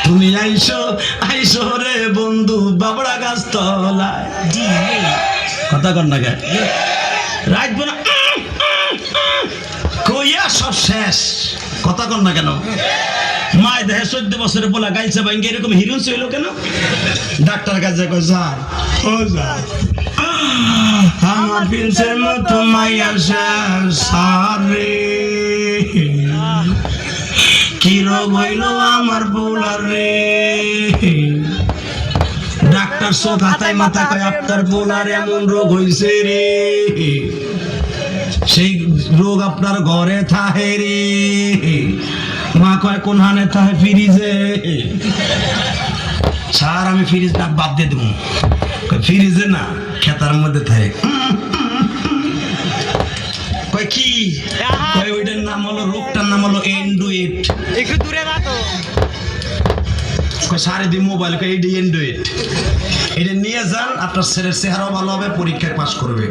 তুমি আইসো আইসো রে বন্ধু বাবড়া গাছ তলায়। কথা কর না গে রাত বনা কইয়া সব শেষ। কথা কর না কেন? মায় দেহে 14 বছরে বলা গাইছে ভাঙ্গে এরকম হিরো ছিল কেন? ডাক্তার কাছে কই স্যার ও স্যার আমার প্রিন্সের মতো মাইয়া সারে কি রোগ হইল আমার বউলার রে। ডাক্তার চোখ হাতায় মাথা কয় আপনার বউলার এমন রোগ হইছে রে, সেই রোগ আপনার ঘরে থাহে রে। মা কয় কোন হানে থাহে? ফ্রিজে। স্যার আমি ফ্রিজটা বাদ দিয়ে দেবো। ফ্রিজে না খেতার মধ্যে থাকে। কয় কি? কয় ওইটার নাম হলো, রোগটার নাম হলো এন্ড্রয়েড। একটু দূরে যা তো। কয় সারে দি মোবাইল, কয় এইটা এন্ড্রয়েড, এটা নিয়ে যান আপনার ছেলের চেহারাও ভালো হবে, পরীক্ষায় পাস করবে।